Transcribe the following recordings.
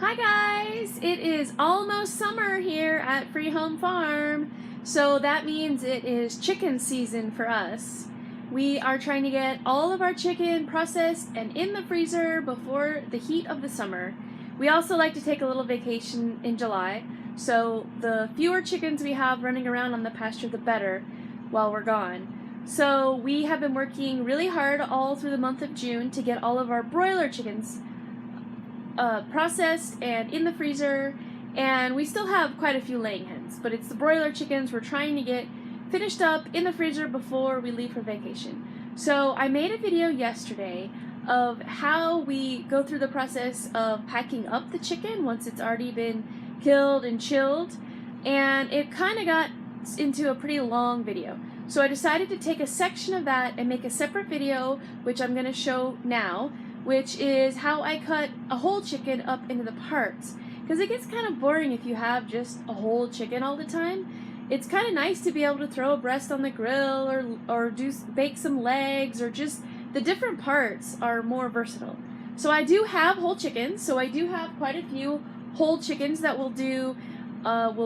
Hi guys! It is almost summer here at Free Home Farm, so that means it is chicken season for us. We are trying to get all of our chicken processed and in the freezer before the heat of the summer. We also like to take a little vacation in July, so the fewer chickens we have running around on the pasture, the better while we're gone. So we have been working really hard all through the month of June to get all of our broiler chickens processed and in the freezer, and we still have quite a few laying hens, but it's the broiler chickens we're trying to get finished up in the freezer before we leave for vacation. So I made a video yesterday of how we go through the process of packing up the chicken once it's already been killed and chilled, and it kind of got into a pretty long video. So I decided to take a section of that and make a separate video, which I'm going to show now, which is how I cut a whole chicken up into the parts. Because it gets kind of boring if you have just a whole chicken all the time. It's kind of nice to be able to throw a breast on the grill or bake some legs, or just the different parts are more versatile. So I do have whole chickens, so I do have quite a few whole chickens that we'll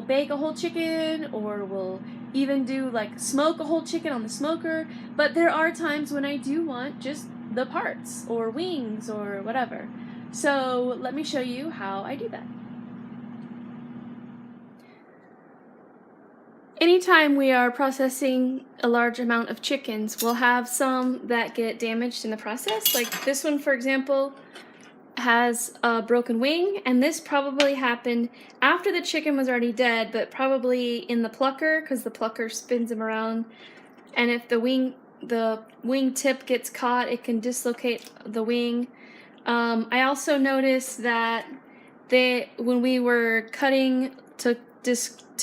bake a whole chicken, or we'll even do like smoke a whole chicken on the smoker. But there are times when I do want just the parts or wings or whatever. So let me show you how I do that. Anytime we are processing a large amount of chickens, we'll have some that get damaged in the process. Like this one, for example, has a broken wing, and this probably happened after the chicken was already dead, but probably in the plucker, because the plucker spins them around, and if the wing tip gets caught, it can dislocate the wing. I also noticed that when we were cutting to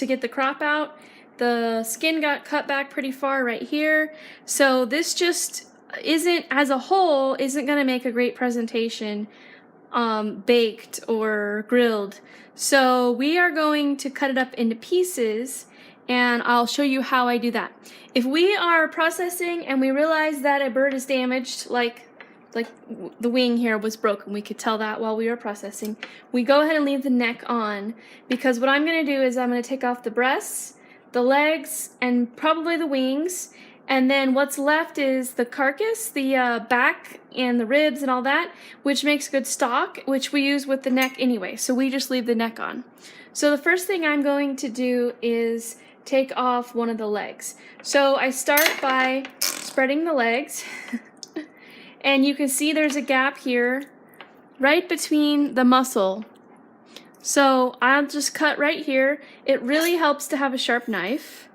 get the crop out, the skin got cut back pretty far right here. So this just isn't, as a whole, isn't going to make a great presentation baked or grilled. So we are going to cut it up into pieces, and I'll show you how I do that. If we are processing and we realize that a bird is damaged, like the wing here was broken, we could tell that while we were processing, we go ahead and leave the neck on, because what I'm going to do is I'm going to take off the breasts, the legs, and probably the wings, and then what's left is the carcass, the back and the ribs and all that, which makes good stock, which we use with the neck anyway, so we just leave the neck on. So the first thing I'm going to do is take off one of the legs. So I start by spreading the legs, and you can see there's a gap here right between the muscle. So I'll just cut right here. It really helps to have a sharp knife.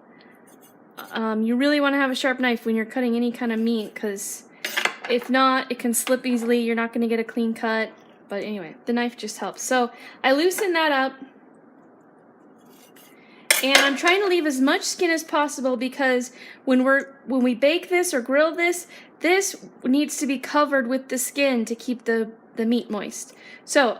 You really want to have a sharp knife when you're cutting any kind of meat, because if not, it can slip easily. You're not going to get a clean cut. But anyway, the knife just helps. So I loosen that up, and I'm trying to leave as much skin as possible, because when we bake this or grill this, this needs to be covered with the skin to keep the meat moist. So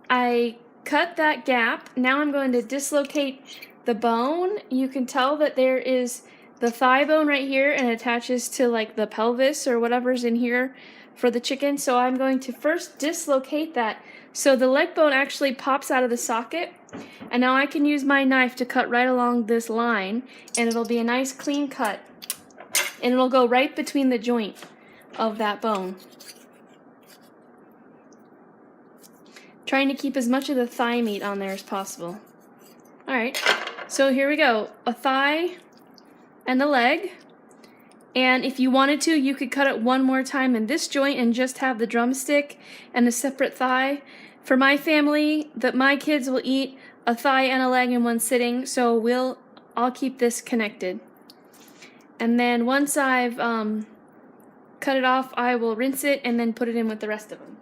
I cut that gap. Now I'm going to dislocate the bone. You can tell that there is the thigh bone right here, and it attaches to like the pelvis or whatever's in here for the chicken. So I'm going to first dislocate that so the leg bone actually pops out of the socket, and now I can use my knife to cut right along this line, and it'll be a nice clean cut, and it'll go right between the joint of that bone. Trying to keep as much of the thigh meat on there as possible. Alright, so here we go. A thigh and the leg. And if you wanted to, you could cut it one more time in this joint and just have the drumstick and a separate thigh. For my family, my kids will eat a thigh and a leg in one sitting, so I'll keep this connected. And then once I've cut it off, I will rinse it and then put it in with the rest of them.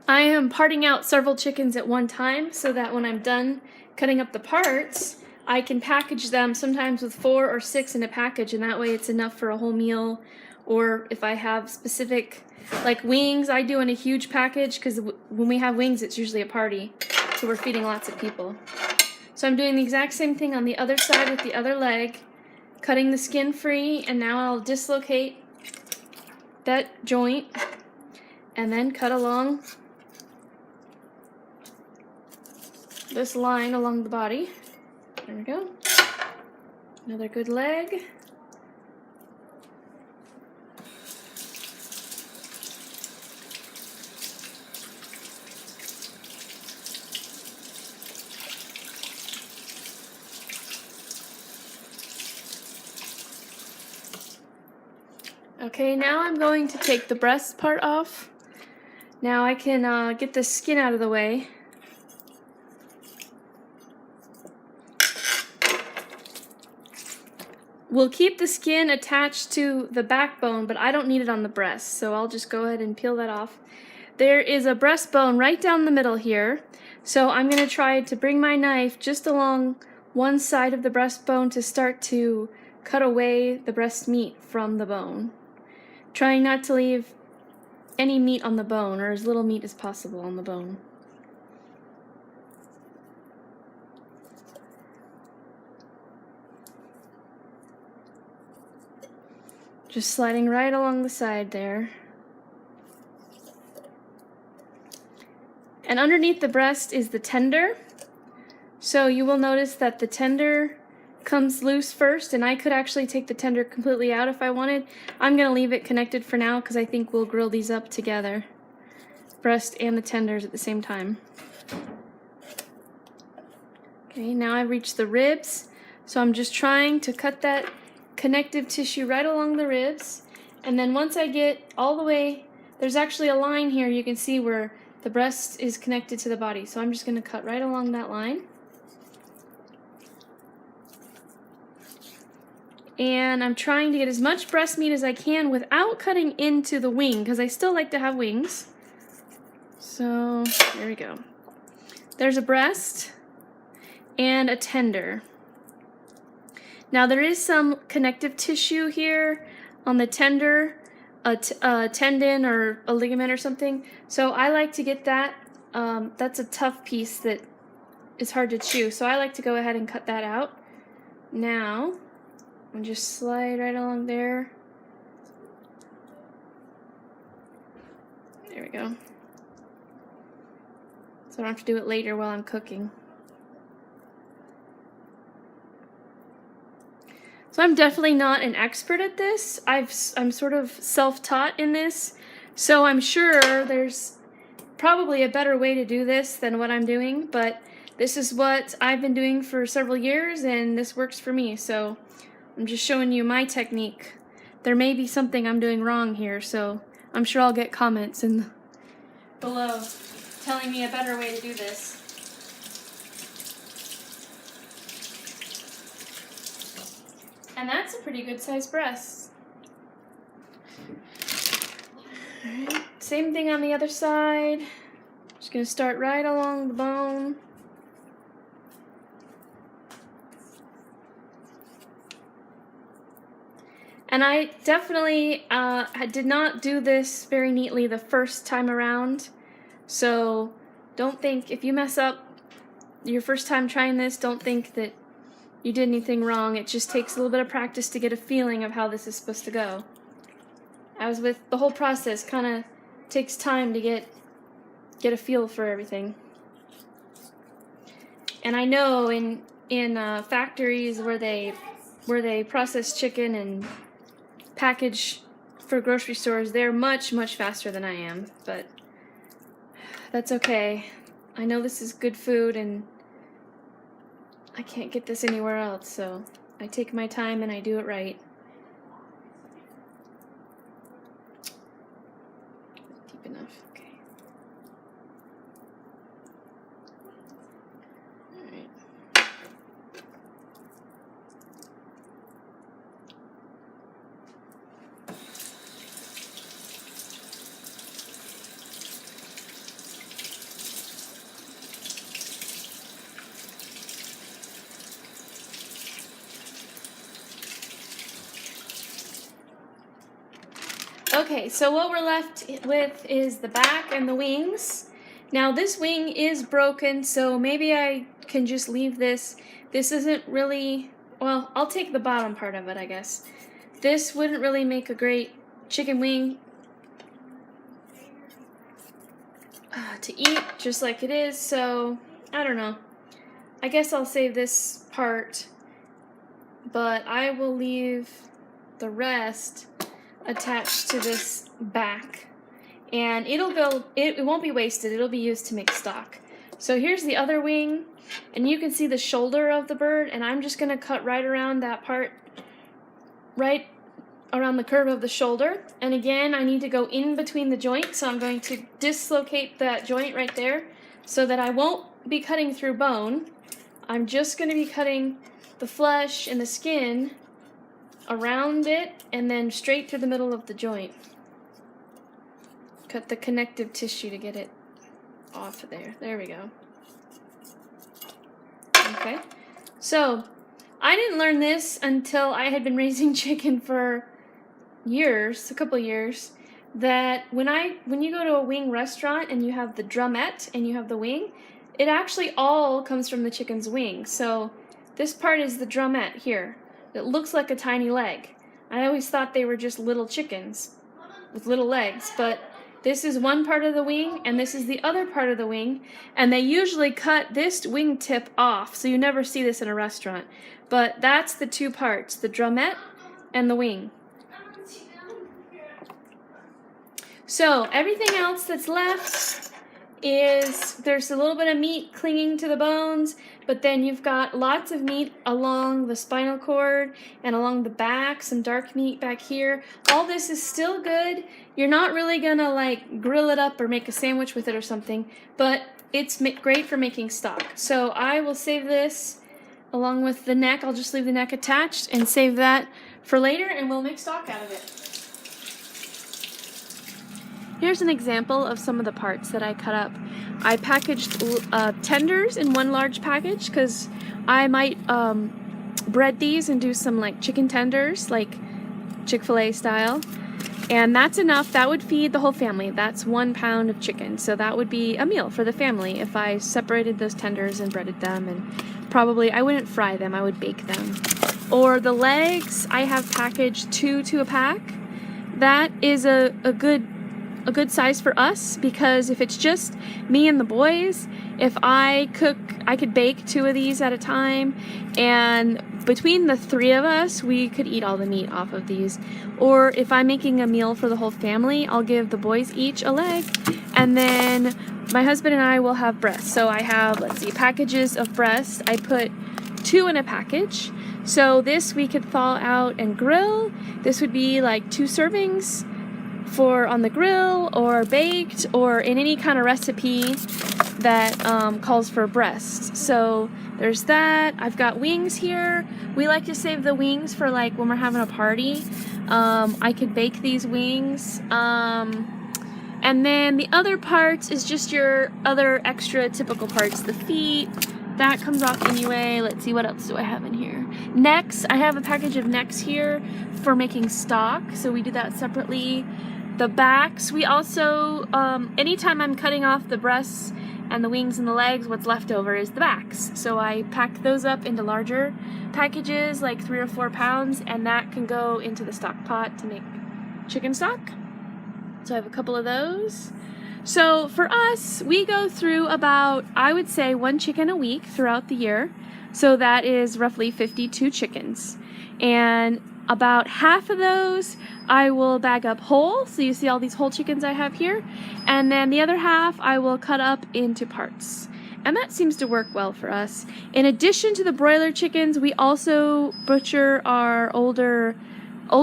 I am parting out several chickens at one time so that when I'm done cutting up the parts, I can package them sometimes with 4 or 6 in a package, and that way it's enough for a whole meal. Or if I have specific, like wings, I do in a huge package, because when we have wings, it's usually a party. so we're feeding lots of people. So I'm doing the exact same thing on the other side with the other leg, cutting the skin free, and now I'll dislocate that joint and then cut along this line along the body. There we go. Another good leg. Okay, now I'm going to take the breast part off. Now I can get the skin out of the way. We'll keep the skin attached to the backbone, but I don't need it on the breast, so I'll just go ahead and peel that off. There is a breastbone right down the middle here, so I'm going to try to bring my knife just along one side of the breastbone to start to cut away the breast meat from the bone. Trying not to leave any meat on the bone, or as little meat as possible on the bone. Just sliding right along the side there. And underneath the breast is the tender. So you will notice that the tender comes loose first, and I could actually take the tender completely out if I wanted. I'm going to leave it connected for now because I think we'll grill these up together. Breast and the tenders at the same time. Okay, now I've reached the ribs. So I'm just trying to cut that connective tissue right along the ribs, and then once I get all the way, there's actually a line here you can see where the breast is connected to the body, so I'm just going to cut right along that line. And I'm trying to get as much breast meat as I can without cutting into the wing, because I still like to have wings. So there we go. There's a breast and a tender. Now there is some connective tissue here on the tender, a tendon or a ligament or something. So I like to get that. That's a tough piece that is hard to chew. So I like to go ahead and cut that out. Now, and just slide right along there. There we go. So I don't have to do it later while I'm cooking. So I'm definitely not an expert at this. I'm sort of self-taught in this, so I'm sure there's probably a better way to do this than what I'm doing, but this is what I've been doing for several years, and this works for me, so I'm just showing you my technique. There may be something I'm doing wrong here, so I'm sure I'll get comments below telling me a better way to do this. And that's a pretty good sized breast. Alright, same thing on the other side. Just gonna start right along the bone. And I definitely did not do this very neatly the first time around. So don't think, if you mess up your first time trying this, don't think that you did anything wrong. It just takes a little bit of practice to get a feeling of how this is supposed to go. As with the whole process, kind of takes time to get a feel for everything. And I know in factories where they process chicken and package for grocery stores, they're much faster than I am, but that's okay. I know this is good food and I can't get this anywhere else, so I take my time and I do it right. Deep enough, okay. Alright. Okay, so what we're left with is the back and the wings. Now this wing is broken, so maybe I can just leave this. This isn't really, well, I'll take the bottom part of it, I guess. This wouldn't really make a great chicken wing to eat just like it is, so I don't know. I guess I'll save this part, but I will leave the rest attached to this back, and it won't be wasted. It'll be used to make stock. So here's the other wing, and you can see the shoulder of the bird, and I'm just gonna cut right around that part, right around the curve of the shoulder. And again, I need to go in between the joints, so I'm going to dislocate that joint right there so that I won't be cutting through bone. I'm just going to be cutting the flesh and the skin around it and then straight through the middle of the joint. Cut the connective tissue to get it off of there. There we go. Okay, so I didn't learn this until I had been raising chicken for years, a couple years, that when you go to a wing restaurant and you have the drumette and you have the wing, it actually all comes from the chicken's wing. So this part is the drumette here. It looks like a tiny leg. I always thought they were just little chickens with little legs, but this is one part of the wing and this is the other part of the wing, and they usually cut this wing tip off, so you never see this in a restaurant. But that's the two parts, the drumette and the wing. So everything else that's left is there's a little bit of meat clinging to the bones, but then you've got lots of meat along the spinal cord and along the back, some dark meat back here. All this is still good. You're not really gonna like grill it up or make a sandwich with it or something, but it's great for making stock. So I will save this along with the neck. I'll just leave the neck attached and save that for later, and we'll make stock out of it. Here's an example of some of the parts that I cut up. I packaged tenders in one large package because I might bread these and do some like chicken tenders, like Chick-fil-A style. And that's enough. That would feed the whole family. That's 1 pound of chicken. So that would be a meal for the family if I separated those tenders and breaded them. And probably I wouldn't fry them, I would bake them. Or the legs, I have packaged 2 to a pack. That is a good size for us, because if it's just me and the boys, if I cook, I could bake 2 of these at a time, and between the 3 of us, we could eat all the meat off of these. Or if I'm making a meal for the whole family, I'll give the boys each a leg, and then my husband and I will have breast. So I have, let's see, packages of breast. I put 2 in a package. So this we could thaw out and grill. This would be like 2 servings for on the grill or baked or in any kind of recipe that calls for breast. So there's that. I've got wings here. We like to save the wings for like when we're having a party. I could bake these wings. And then the other parts is just your other extra typical parts. The feet, that comes off anyway. Let's see, what else do I have in here? Necks, I have a package of necks here for making stock, so we do that separately. The backs, we also, anytime I'm cutting off the breasts and the wings and the legs, what's left over is the backs. So I pack those up into larger packages, like 3 or 4 pounds, and that can go into the stock pot to make chicken stock. So I have a couple of those. So for us, we go through about, I would say, 1 chicken a week throughout the year. So that is roughly 52 chickens. And about half of those I will bag up whole, so you see all these whole chickens I have here, and then the other half I will cut up into parts. And that seems to work well for us. In addition to the broiler chickens, we also butcher our old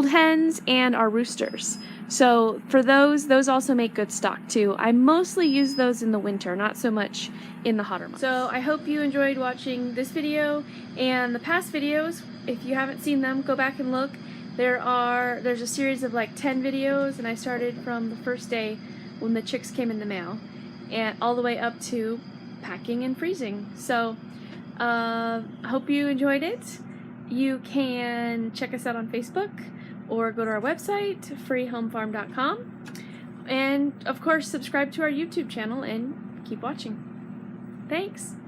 hens and our roosters. So for those also make good stock too. I mostly use those in the winter, not so much in the hotter months. So I hope you enjoyed watching this video and the past videos. If you haven't seen them, go back and look. There's a series of like 10 videos, and I started from the first day when the chicks came in the mail and all the way up to packing and freezing. So I hope you enjoyed it. You can check us out on Facebook or go to our website, freehomefarm.com, and of course subscribe to our YouTube channel and keep keep watching. Thanks!